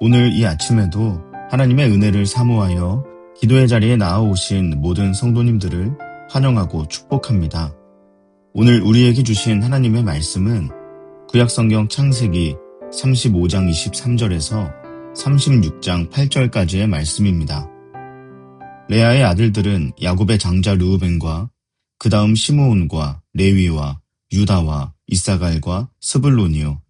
오늘 이 아침에도 하나님의 은혜를 사모하여 기도의 자리에 나아오신 모든 성도님들을 환영하고 축복합니다. 오늘 우리에게 주신 하나님의 말씀은 구약성경 창세기 35장 23절에서 36장 8절까지의 말씀입니다. 레아의 아들들은 야곱의 장자 르우벤과 그 다음 시므온과 레위와 유다와 이사갈과 스불론이요.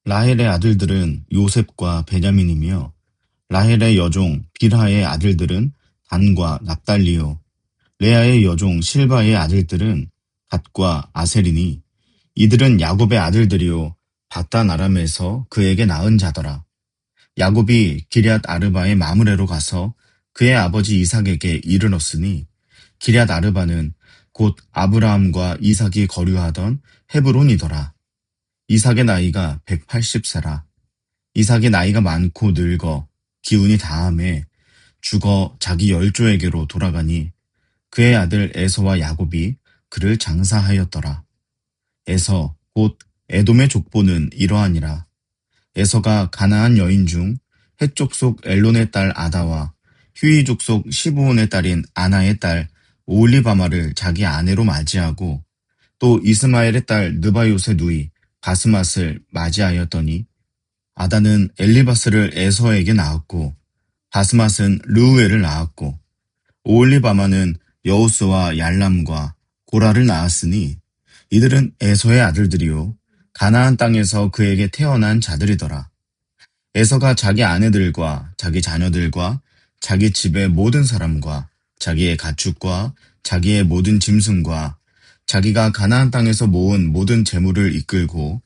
라헬의 아들들은 요셉과 베냐민이며 라헬의 여종 빌하의 아들들은 단과 납달리요. 레아의 여종 실바의 아들들은 갓과 아셀이니 이들은 야곱의 아들들이요 바단 아람에서 그에게 낳은 자더라. 야곱이 기럇 아르바의 마므레로 가서 그의 아버지 이삭에게 이르렀으니 기럇 아르바는 곧 아브라함과 이삭이 거류하던 헤브론이더라. 이삭의 나이가 180세라. 이삭의 나이가 많고 늙어 기운이 다함에 죽어 자기 열조에게로 돌아가니 그의 아들 에서와 야곱이 그를 장사하였더라. 에서 곧 에돔의 족보는 이러하니라. 에서가 가나안 여인 중 헷 족속 엘론의 딸 아다와 휴이 족속 시브온의 딸인 아나의 딸 오홀리바마를 자기 아내로 맞이하고 또 이스마엘의 딸 느바요의 누이 바스맛을 맞이하였더니 아다는 엘리바스를 에서에게 낳았고 바스맛은 르우엘을 낳았고 오홀리바마는 여우스와 얄람과 고라를 낳았으니 이들은 에서의 아들들이요 가나안 땅에서 그에게 태어난 자들이더라. 에서가 자기 아내들과 자기 자녀들과 자기 집의 모든 사람과 자기의 가축과 자기의 모든 짐승과 자기가 가나안 땅에서 모은 모든 재물을 이끌고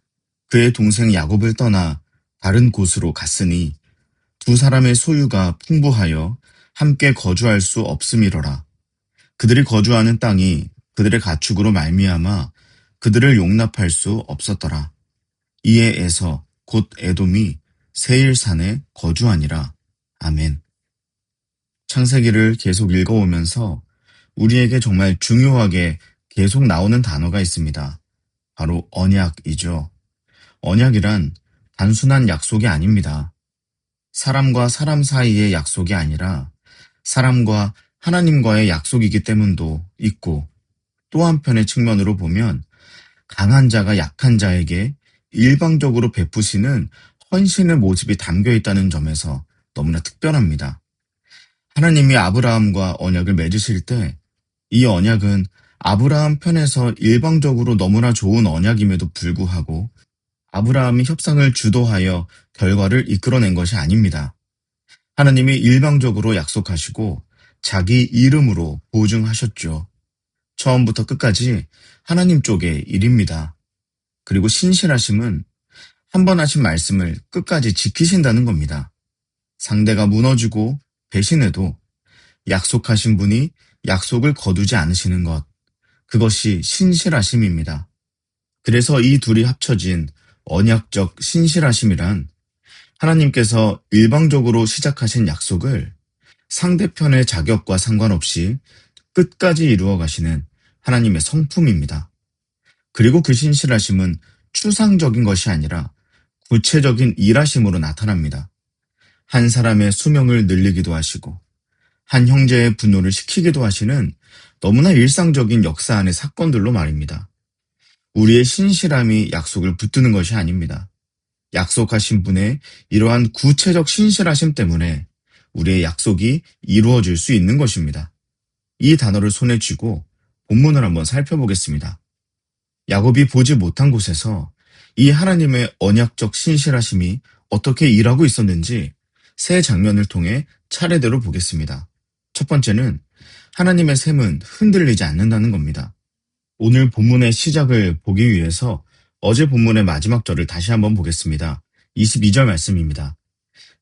그의 동생 야곱을 떠나 다른 곳으로 갔으니 두 사람의 소유가 풍부하여 함께 거주할 수 없음이로라. 그들이 거주하는 땅이 그들의 가축으로 말미암아 그들을 용납할 수 없었더라. 이에 에서 곧 에돔이 세일산에 거주하니라. 아멘. 창세기를 계속 읽어오면서 우리에게 정말 중요하게 계속 나오는 단어가 있습니다. 바로 언약이죠. 언약이란 단순한 약속이 아닙니다. 사람과 사람 사이의 약속이 아니라 사람과 하나님과의 약속이기 때문도 있고 또 한편의 측면으로 보면 강한 자가 약한 자에게 일방적으로 베푸시는 헌신의 모습이 담겨 있다는 점에서 너무나 특별합니다. 하나님이 아브라함과 언약을 맺으실 때 이 언약은 아브라함 편에서 일방적으로 너무나 좋은 언약임에도 불구하고 아브라함이 협상을 주도하여 결과를 이끌어낸 것이 아닙니다. 하나님이 일방적으로 약속하시고 자기 이름으로 보증하셨죠. 처음부터 끝까지 하나님 쪽의 일입니다. 그리고 신실하심은 한 번 하신 말씀을 끝까지 지키신다는 겁니다. 상대가 무너지고 배신해도 약속하신 분이 약속을 거두지 않으시는 것, 그것이 신실하심입니다. 그래서 이 둘이 합쳐진 언약적 신실하심이란 하나님께서 일방적으로 시작하신 약속을 상대편의 자격과 상관없이 끝까지 이루어 가시는 하나님의 성품입니다. 그리고 그 신실하심은 추상적인 것이 아니라 구체적인 일하심으로 나타납니다. 한 사람의 수명을 늘리기도 하시고 한 형제의 분노를 식히기도 하시는 너무나 일상적인 역사 안의 사건들로 말입니다. 우리의 신실함이 약속을 붙드는 것이 아닙니다. 약속하신 분의 이러한 구체적 신실하심 때문에 우리의 약속이 이루어질 수 있는 것입니다. 이 단어를 손에 쥐고 본문을 한번 살펴보겠습니다. 야곱이 보지 못한 곳에서 이 하나님의 언약적 신실하심이 어떻게 일하고 있었는지 세 장면을 통해 차례대로 보겠습니다. 첫 번째는 하나님의 셈은 흔들리지 않는다는 겁니다. 오늘 본문의 시작을 보기 위해서 어제 본문의 마지막 절을 다시 한번 보겠습니다. 22절 말씀입니다.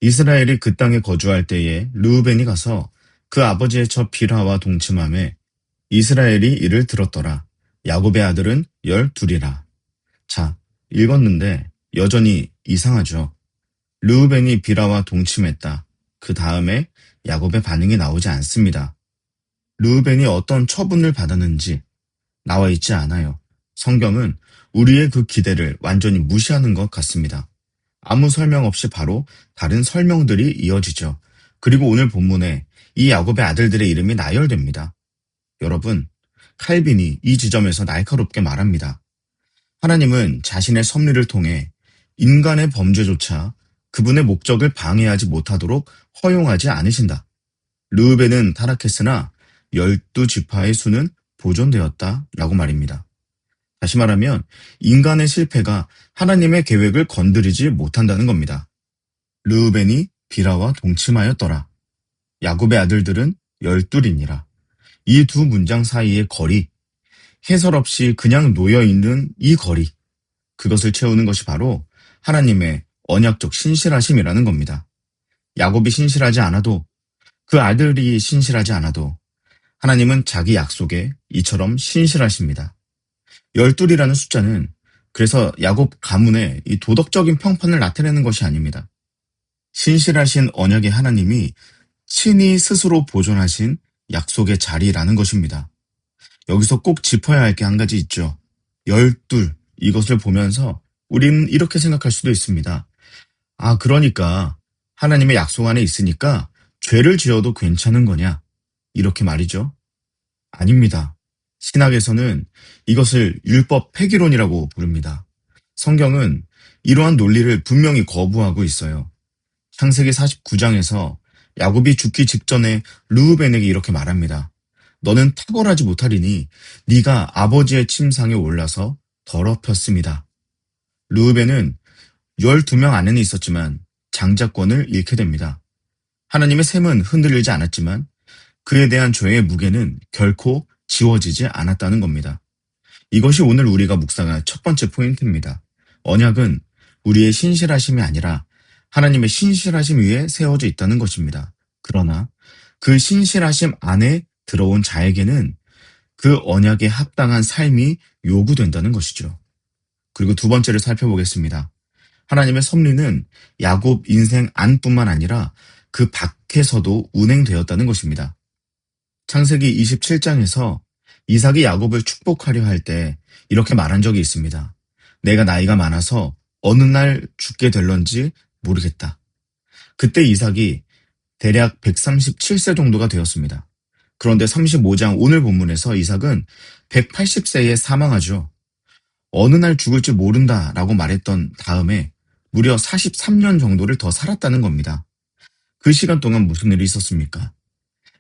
이스라엘이 그 땅에 거주할 때에 르우벤이 가서 그 아버지의 처 빌하와 동침하매 이스라엘이 이를 들었더라. 야곱의 아들은 12이라. 자, 읽었는데 여전히 이상하죠. 르우벤이 빌하와 동침했다. 그 다음에 야곱의 반응이 나오지 않습니다. 르우벤이 어떤 처분을 받았는지 나와 있지 않아요. 성경은 우리의 그 기대를 완전히 무시하는 것 같습니다. 아무 설명 없이 바로 다른 설명들이 이어지죠. 그리고 오늘 본문에 이 야곱의 아들들의 이름이 나열됩니다. 여러분, 칼빈이 이 지점에서 날카롭게 말합니다. 하나님은 자신의 섭리를 통해 인간의 범죄조차 그분의 목적을 방해하지 못하도록 허용하지 않으신다. 르우벤은 타락했으나 12지파의 수는 보존되었다라고 말입니다. 다시 말하면 인간의 실패가 하나님의 계획을 건드리지 못한다는 겁니다. 르우벤이 비라와 동침하였더라. 야곱의 아들들은 12이니라. 이 두 문장 사이의 거리, 해설 없이 그냥 놓여있는 이 거리, 그것을 채우는 것이 바로 하나님의 언약적 신실하심이라는 겁니다. 야곱이 신실하지 않아도, 그 아들이 신실하지 않아도 하나님은 자기 약속에 이처럼 신실하십니다. 12이라는 숫자는 그래서 야곱 가문의 이 도덕적인 평판을 나타내는 것이 아닙니다. 신실하신 언약의 하나님이 친히 스스로 보존하신 약속의 자리라는 것입니다. 여기서 꼭 짚어야 할 게 한 가지 있죠. 12, 이것을 보면서 우리는 이렇게 생각할 수도 있습니다. 아, 그러니까 하나님의 약속 안에 있으니까 죄를 지어도 괜찮은 거냐? 이렇게 말이죠. 아닙니다. 신학에서는 이것을 율법 폐기론이라고 부릅니다. 성경은 이러한 논리를 분명히 거부하고 있어요. 창세기 49장에서 야곱이 죽기 직전에 르우벤에게 이렇게 말합니다. 너는 탁월하지 못하리니 네가 아버지의 침상에 올라서 더럽혔습니다. 르우벤은 12명 안에는 있었지만 장자권을 잃게 됩니다. 하나님의 셈은 흔들리지 않았지만 그에 대한 죄의 무게는 결코 지워지지 않았다는 겁니다. 이것이 오늘 우리가 묵상할 첫 번째 포인트입니다. 언약은 우리의 신실하심이 아니라 하나님의 신실하심 위에 세워져 있다는 것입니다. 그러나 그 신실하심 안에 들어온 자에게는 그 언약에 합당한 삶이 요구된다는 것이죠. 그리고 두 번째를 살펴보겠습니다. 하나님의 섭리는 야곱 인생 안뿐만 아니라 그 밖에서도 운행되었다는 것입니다. 창세기 27장에서 이삭이 야곱을 축복하려 할 때 이렇게 말한 적이 있습니다. 내가 나이가 많아서 어느 날 죽게 될런지 모르겠다. 그때 이삭이 대략 137세 정도가 되었습니다. 그런데 35장 오늘 본문에서 이삭은 180세에 사망하죠. 어느 날 죽을지 모른다라고 말했던 다음에 무려 43년 정도를 더 살았다는 겁니다. 그 시간 동안 무슨 일이 있었습니까?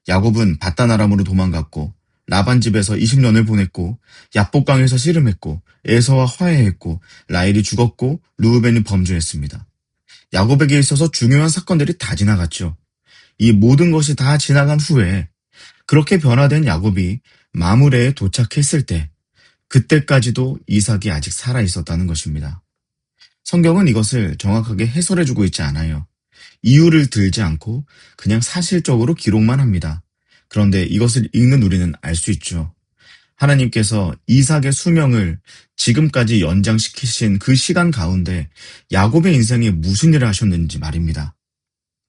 야곱은 바단 아람으로 도망갔고 라반 집에서 20년을 보냈고 야복강에서 씨름했고 에서와 화해했고 라헬이 죽었고 르우벤이 범죄했습니다. 야곱에게 있어서 중요한 사건들이 다 지나갔죠. 이 모든 것이 다 지나간 후에 그렇게 변화된 야곱이 마므레에 도착했을 때 그때까지도 이삭이 아직 살아 있었다는 것입니다. 성경은 이것을 정확하게 해설해주고 있지 않아요. 이유를 들지 않고 그냥 사실적으로 기록만 합니다. 그런데 이것을 읽는 우리는 알 수 있죠. 하나님께서 이삭의 수명을 지금까지 연장시키신 그 시간 가운데 야곱의 인생에 무슨 일을 하셨는지 말입니다.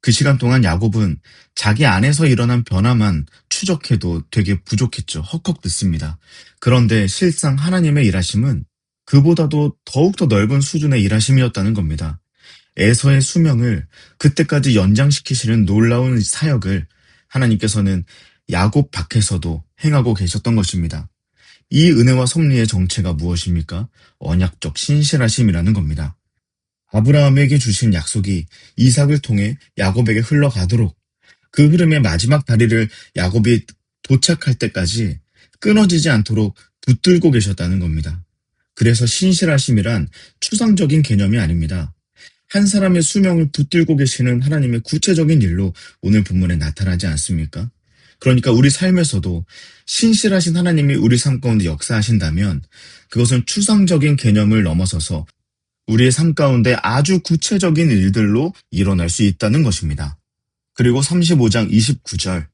그 시간 동안 야곱은 자기 안에서 일어난 변화만 추적해도 되게 부족했죠. 헉헉 듣습니다. 그런데 실상 하나님의 일하심은 그보다도 더욱더 넓은 수준의 일하심이었다는 겁니다. 에서의 수명을 그때까지 연장시키시는 놀라운 사역을 하나님께서는 야곱 밖에서도 행하고 계셨던 것입니다. 이 은혜와 섭리의 정체가 무엇입니까? 언약적 신실하심이라는 겁니다. 아브라함에게 주신 약속이 이삭을 통해 야곱에게 흘러가도록 그 흐름의 마지막 다리를 야곱이 도착할 때까지 끊어지지 않도록 붙들고 계셨다는 겁니다. 그래서 신실하심이란 추상적인 개념이 아닙니다. 한 사람의 수명을 붙들고 계시는 하나님의 구체적인 일로 오늘 본문에 나타나지 않습니까? 그러니까 우리 삶에서도 신실하신 하나님이 우리 삶 가운데 역사하신다면 그것은 추상적인 개념을 넘어서서 우리의 삶 가운데 아주 구체적인 일들로 일어날 수 있다는 것입니다. 그리고 35장 29절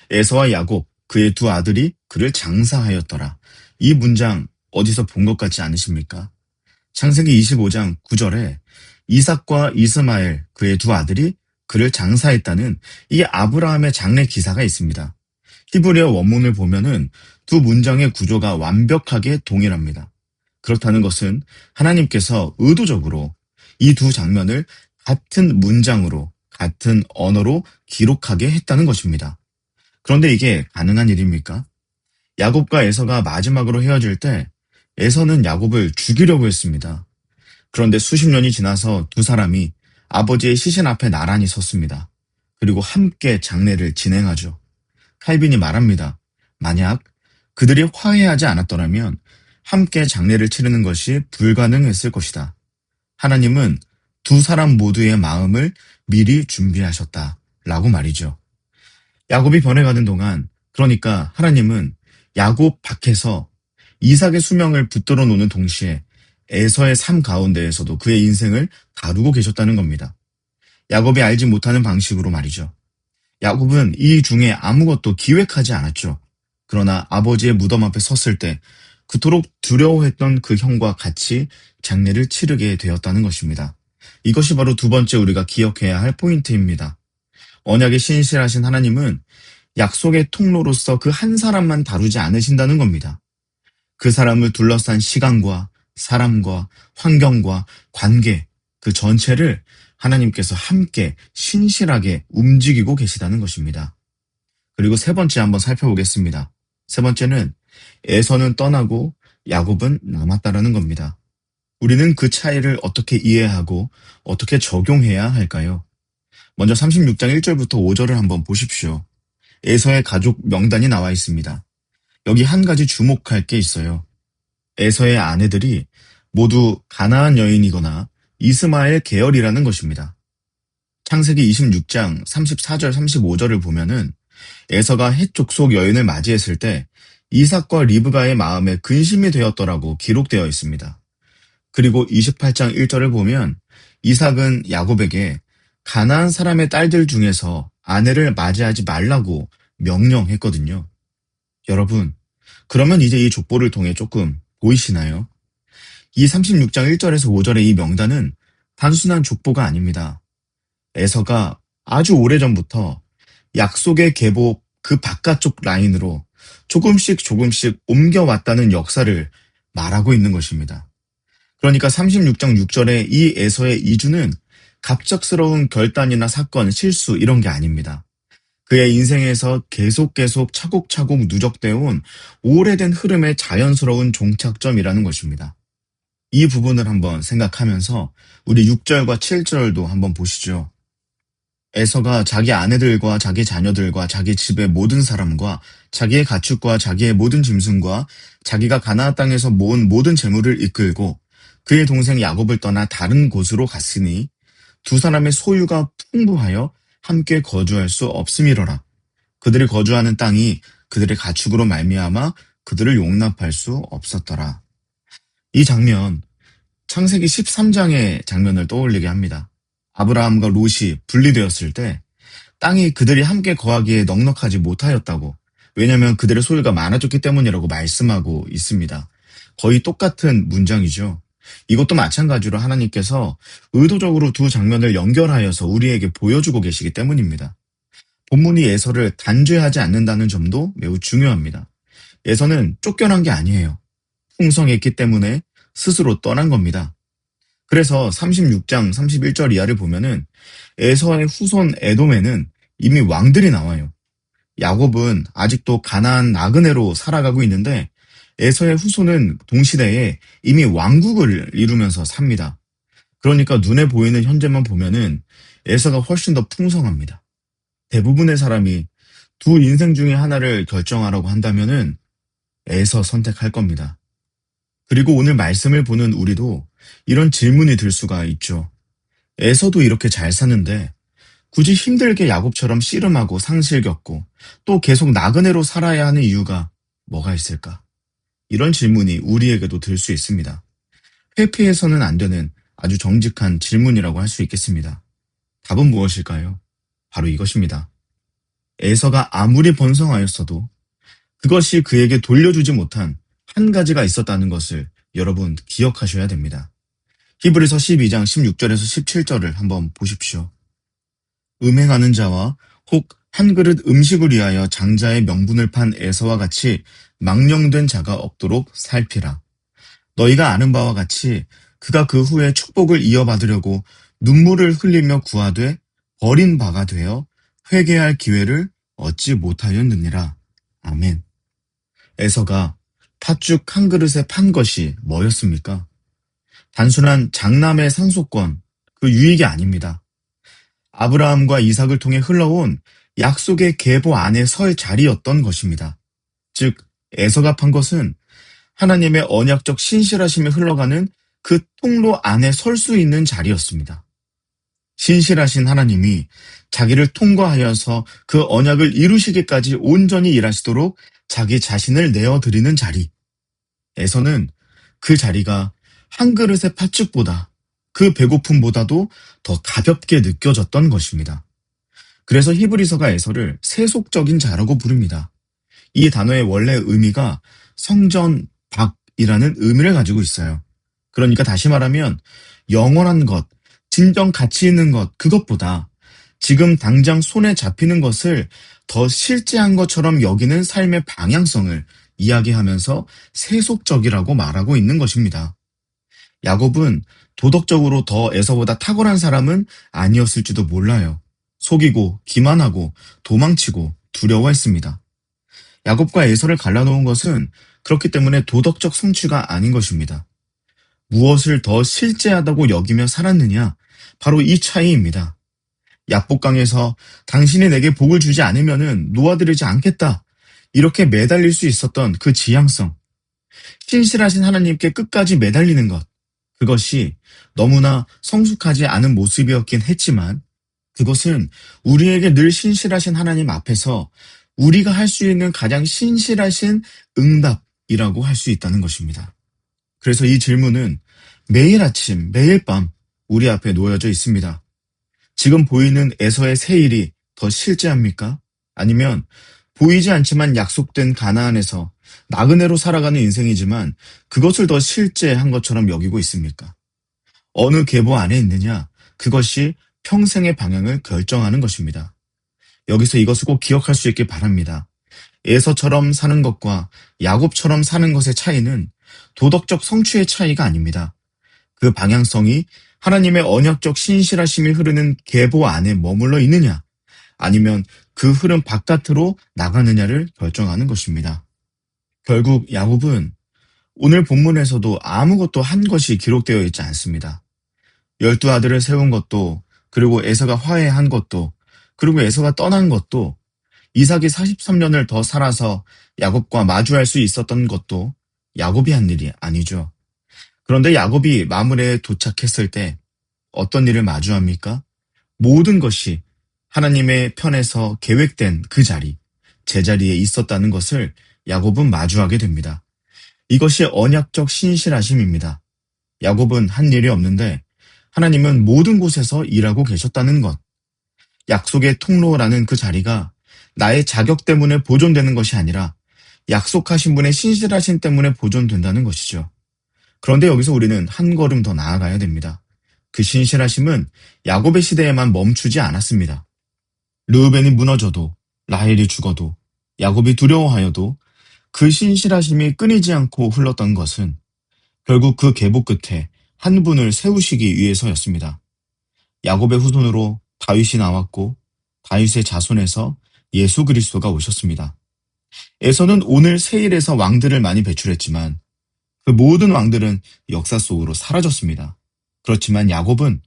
에서와 야곱 그의 두 아들이 그를 장사하였더라. 이 문장 어디서 본 것 같지 않으십니까? 창세기 25장 9절에 이삭과 이스마엘 그의 두 아들이 그를 장사했다는 이 아브라함의 장래 기사가 있습니다. 히브리어 원문을 보면은 두 문장의 구조가 완벽하게 동일합니다. 그렇다는 것은 하나님께서 의도적으로 이 두 장면을 같은 문장으로, 같은 언어로 기록하게 했다는 것입니다. 그런데 이게 가능한 일입니까? 야곱과 에서가 마지막으로 헤어질 때 에서는 야곱을 죽이려고 했습니다. 그런데 수십 년이 지나서 두 사람이 아버지의 시신 앞에 나란히 섰습니다. 그리고 함께 장례를 진행하죠. 칼빈이 말합니다. 만약 그들이 화해하지 않았더라면 함께 장례를 치르는 것이 불가능했을 것이다. 하나님은 두 사람 모두의 마음을 미리 준비하셨다. 라고 말이죠. 야곱이 변해가는 동안, 그러니까 하나님은 야곱 밖에서 이삭의 수명을 붙들어 놓는 동시에 에서의 삶 가운데에서도 그의 인생을 다루고 계셨다는 겁니다. 야곱이 알지 못하는 방식으로 말이죠. 야곱은 이 중에 아무것도 기획하지 않았죠. 그러나 아버지의 무덤 앞에 섰을 때 그토록 두려워했던 그 형과 같이 장례를 치르게 되었다는 것입니다. 이것이 바로 두 번째 우리가 기억해야 할 포인트입니다. 언약에 신실하신 하나님은 약속의 통로로서 그 한 사람만 다루지 않으신다는 겁니다. 그 사람을 둘러싼 시간과 사람과 환경과 관계, 그 전체를 하나님께서 함께 신실하게 움직이고 계시다는 것입니다. 그리고 세 번째 한번 살펴보겠습니다. 세 번째는 에서는 떠나고 야곱은 남았다라는 겁니다. 우리는 그 차이를 어떻게 이해하고 어떻게 적용해야 할까요? 먼저 36장 1절부터 5절을 한번 보십시오. 에서의 가족 명단이 나와 있습니다. 여기 한 가지 주목할 게 있어요. 에서의 아내들이 모두 가나안 여인이거나 이스마엘 계열이라는 것입니다. 창세기 26장 34절 35절을 보면은 에서가 헷 족속 여인을 맞이했을 때 이삭과 리브가의 마음에 근심이 되었더라고 기록되어 있습니다. 그리고 28장 1절을 보면 이삭은 야곱에게 가나안 사람의 딸들 중에서 아내를 맞이하지 말라고 명령했거든요. 여러분, 그러면 이제 이 족보를 통해 조금 보이시나요? 이 36장 1절에서 5절의 이 명단은 단순한 족보가 아닙니다. 에서가 아주 오래전부터 약속의 계보 그 바깥쪽 라인으로 조금씩 옮겨왔다는 역사를 말하고 있는 것입니다. 그러니까 36장 6절의 이 에서의 이주는 갑작스러운 결단이나 사건, 실수 이런 게 아닙니다. 그의 인생에서 계속 차곡차곡 누적되어 온 오래된 흐름의 자연스러운 종착점이라는 것입니다. 이 부분을 한번 생각하면서 우리 6절과 7절도 한번 보시죠. 에서가 자기 아내들과 자기 자녀들과 자기 집의 모든 사람과 자기의 가축과 자기의 모든 짐승과 자기가 가나안 땅에서 모은 모든 재물을 이끌고 그의 동생 야곱을 떠나 다른 곳으로 갔으니 두 사람의 소유가 풍부하여 함께 거주할 수 없음이로라. 그들이 거주하는 땅이 그들의 가축으로 말미암아 그들을 용납할 수 없었더라. 이 장면, 창세기 13장의 장면을 떠올리게 합니다. 아브라함과 롯이 분리되었을 때 땅이 그들이 함께 거하기에 넉넉하지 못하였다고, 왜냐하면 그들의 소유가 많아졌기 때문이라고 말씀하고 있습니다. 거의 똑같은 문장이죠. 이것도 마찬가지로 하나님께서 의도적으로 두 장면을 연결하여서 우리에게 보여주고 계시기 때문입니다. 본문이 에서를 단죄하지 않는다는 점도 매우 중요합니다. 에서는 쫓겨난 게 아니에요. 풍성했기 때문에 스스로 떠난 겁니다. 그래서 36장 31절 이하를 보면은 에서의 후손 에돔에는 이미 왕들이 나와요. 야곱은 아직도 가나안 나그네로 살아가고 있는데 에서의 후손은 동시대에 이미 왕국을 이루면서 삽니다. 그러니까 눈에 보이는 현재만 보면은 에서가 훨씬 더 풍성합니다. 대부분의 사람이 두 인생 중에 하나를 결정하라고 한다면은 에서 선택할 겁니다. 그리고 오늘 말씀을 보는 우리도 이런 질문이 들 수가 있죠. 에서도 이렇게 잘 사는데 굳이 힘들게 야곱처럼 씨름하고 상실 겪고 또 계속 나그네로 살아야 하는 이유가 뭐가 있을까? 이런 질문이 우리에게도 들 수 있습니다. 회피해서는 안 되는 아주 정직한 질문이라고 할 수 있겠습니다. 답은 무엇일까요? 바로 이것입니다. 에서가 아무리 번성하였어도 그것이 그에게 돌려주지 못한 한 가지가 있었다는 것을 여러분 기억하셔야 됩니다. 히브리서 12장 16절에서 17절을 한번 보십시오. 음행하는 자와 혹 한 그릇 음식을 위하여 장자의 명분을 판 에서와 같이 망령된 자가 없도록 살피라. 너희가 아는 바와 같이 그가 그 후에 축복을 이어받으려고 눈물을 흘리며 구하되 버린 바가 되어 회개할 기회를 얻지 못하였느니라. 아멘. 에서가 팥죽 한 그릇에 판 것이 뭐였습니까? 단순한 장남의 상속권, 그 유익이 아닙니다. 아브라함과 이삭을 통해 흘러온 약속의 계보 안에 설 자리였던 것입니다. 즉, 에서가 판 것은 하나님의 언약적 신실하심이 흘러가는 그 통로 안에 설 수 있는 자리였습니다. 신실하신 하나님이 자기를 통과하여서 그 언약을 이루시기까지 온전히 일하시도록 자기 자신을 내어드리는 자리. 에서는 그 자리가 한 그릇의 팥죽보다 그 배고픔보다도 더 가볍게 느껴졌던 것입니다. 그래서 히브리서가 에서를 세속적인 자라고 부릅니다. 이 단어의 원래 의미가 성전 박이라는 의미를 가지고 있어요. 그러니까 다시 말하면 영원한 것, 진정 가치 있는 것, 그것보다 지금 당장 손에 잡히는 것을 더 실제한 것처럼 여기는 삶의 방향성을 이야기하면서 세속적이라고 말하고 있는 것입니다. 야곱은 도덕적으로 더 에서보다 탁월한 사람은 아니었을지도 몰라요. 속이고 기만하고 도망치고 두려워했습니다. 야곱과 에서를 갈라놓은 것은 그렇기 때문에 도덕적 성취가 아닌 것입니다. 무엇을 더 실제하다고 여기며 살았느냐? 바로 이 차이입니다. 약복강에서 당신이 내게 복을 주지 않으면은 놓아드리지 않겠다. 이렇게 매달릴 수 있었던 그 지향성. 신실하신 하나님께 끝까지 매달리는 것. 그것이 너무나 성숙하지 않은 모습이었긴 했지만 그것은 우리에게 늘 신실하신 하나님 앞에서 우리가 할 수 있는 가장 신실하신 응답이라고 할 수 있다는 것입니다. 그래서 이 질문은 매일 아침, 매일 밤 우리 앞에 놓여져 있습니다. 지금 보이는 에서의 세일이 더 실제합니까? 아니면 보이지 않지만 약속된 가나안에서 나그네로 살아가는 인생이지만 그것을 더 실제한 것처럼 여기고 있습니까? 어느 계보 안에 있느냐? 그것이 평생의 방향을 결정하는 것입니다. 여기서 이것을 꼭 기억할 수 있길 바랍니다. 에서처럼 사는 것과 야곱처럼 사는 것의 차이는 도덕적 성취의 차이가 아닙니다. 그 방향성이 하나님의 언약적 신실하심이 흐르는 계보 안에 머물러 있느냐, 아니면 그 흐름 바깥으로 나가느냐를 결정하는 것입니다. 결국 야곱은 오늘 본문에서도 아무것도 한 것이 기록되어 있지 않습니다. 12 아들을 세운 것도, 그리고 에서가 화해한 것도, 그리고 에서가 떠난 것도, 이삭이 43년을 더 살아서 야곱과 마주할 수 있었던 것도 야곱이 한 일이 아니죠. 그런데 야곱이 마므레에 도착했을 때 어떤 일을 마주합니까? 모든 것이 하나님의 편에서 계획된 그 자리, 제자리에 있었다는 것을 야곱은 마주하게 됩니다. 이것이 언약적 신실하심입니다. 야곱은 한 일이 없는데 하나님은 모든 곳에서 일하고 계셨다는 것. 약속의 통로라는 그 자리가 나의 자격 때문에 보존되는 것이 아니라 약속하신 분의 신실하심 때문에 보존된다는 것이죠. 그런데 여기서 우리는 한 걸음 더 나아가야 됩니다. 그 신실하심은 야곱의 시대에만 멈추지 않았습니다. 르우벤이 무너져도, 라헬이 죽어도, 야곱이 두려워하여도 그 신실하심이 끊이지 않고 흘렀던 것은 결국 그 계보 끝에 한 분을 세우시기 위해서였습니다. 야곱의 후손으로 다윗이 나왔고 다윗의 자손에서 예수 그리스도가 오셨습니다. 에서는 오늘 세일에서 왕들을 많이 배출했지만 그 모든 왕들은 역사 속으로 사라졌습니다. 그렇지만 야곱은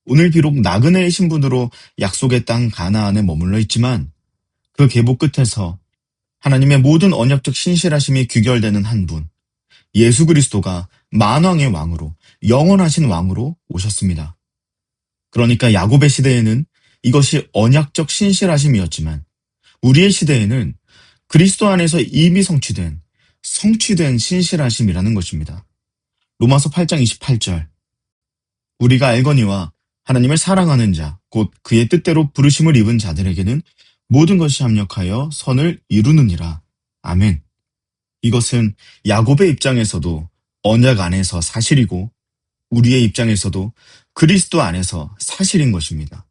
오늘 비록 나그네의 신분으로 약속의 땅 가나안에 머물러 있지만 그 계보 끝에서 하나님의 모든 언약적 신실하심이 귀결되는 한 분, 예수 그리스도가 만왕의 왕으로, 영원하신 왕으로 오셨습니다. 그러니까 야곱의 시대에는 이것이 언약적 신실하심이었지만 우리의 시대에는 그리스도 안에서 이미 성취된 신실하심이라는 것입니다. 로마서 8장 28절. 우리가 알거니와 하나님을 사랑하는 자, 곧 그의 뜻대로 부르심을 입은 자들에게는 모든 것이 합력하여 선을 이루느니라. 아멘. 이것은 야곱의 입장에서도 언약 안에서 사실이고 우리의 입장에서도 그리스도 안에서 사실인 것입니다.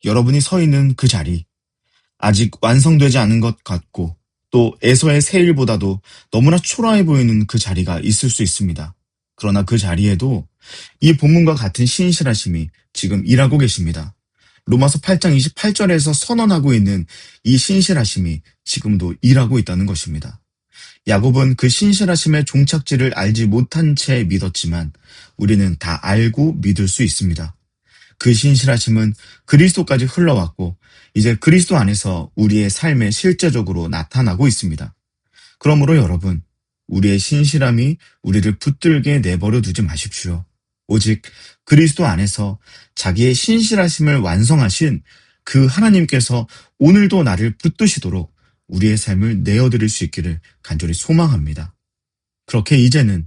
여러분이 서 있는 그 자리, 아직 완성되지 않은 것 같고 또 에서의 세일보다도 너무나 초라해 보이는 그 자리가 있을 수 있습니다. 그러나 그 자리에도 이 본문과 같은 신실하심이 지금 일하고 계십니다. 로마서 8장 28절에서 선언하고 있는 이 신실하심이 지금도 일하고 있다는 것입니다. 야곱은 그 신실하심의 종착지를 알지 못한 채 믿었지만 우리는 다 알고 믿을 수 있습니다. 그 신실하심은 그리스도까지 흘러왔고 이제 그리스도 안에서 우리의 삶에 실제적으로 나타나고 있습니다. 그러므로 여러분, 우리의 신실함이 우리를 붙들게 내버려 두지 마십시오. 오직 그리스도 안에서 자기의 신실하심을 완성하신 그 하나님께서 오늘도 나를 붙드시도록 우리의 삶을 내어드릴 수 있기를 간절히 소망합니다. 그렇게 이제는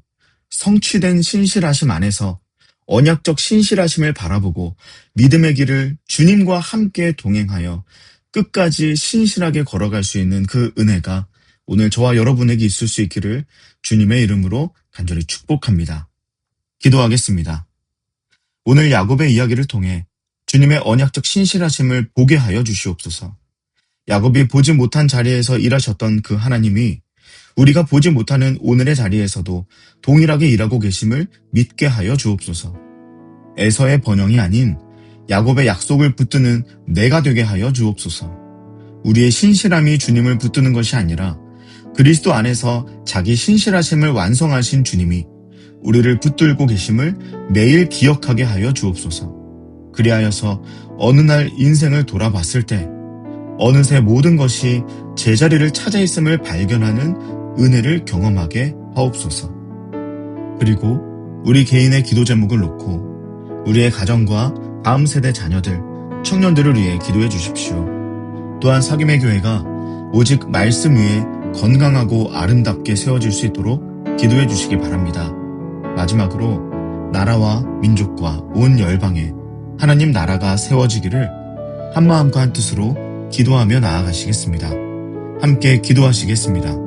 성취된 신실하심 안에서 언약적 신실하심을 바라보고 믿음의 길을 주님과 함께 동행하여 끝까지 신실하게 걸어갈 수 있는 그 은혜가 오늘 저와 여러분에게 있을 수 있기를 주님의 이름으로 간절히 축복합니다. 기도하겠습니다. 오늘 야곱의 이야기를 통해 주님의 언약적 신실하심을 보게 하여 주시옵소서. 야곱이 보지 못한 자리에서 일하셨던 그 하나님이 우리가 보지 못하는 오늘의 자리에서도 동일하게 일하고 계심을 믿게 하여 주옵소서. 에서의 번영이 아닌 야곱의 약속을 붙드는 내가 되게 하여 주옵소서. 우리의 신실함이 주님을 붙드는 것이 아니라 그리스도 안에서 자기 신실하심을 완성하신 주님이 우리를 붙들고 계심을 매일 기억하게 하여 주옵소서. 그리하여서 어느 날 인생을 돌아봤을 때 어느새 모든 것이 제자리를 찾아 있음을 발견하는 은혜를 경험하게 하옵소서. 그리고 우리 개인의 기도 제목을 놓고 우리의 가정과 다음 세대 자녀들, 청년들을 위해 기도해 주십시오. 또한 사귐의 교회가 오직 말씀 위에 건강하고 아름답게 세워질 수 있도록 기도해 주시기 바랍니다. 마지막으로 나라와 민족과 온 열방에 하나님 나라가 세워지기를 한마음과 한뜻으로 기도하며 나아가시겠습니다. 함께 기도하시겠습니다.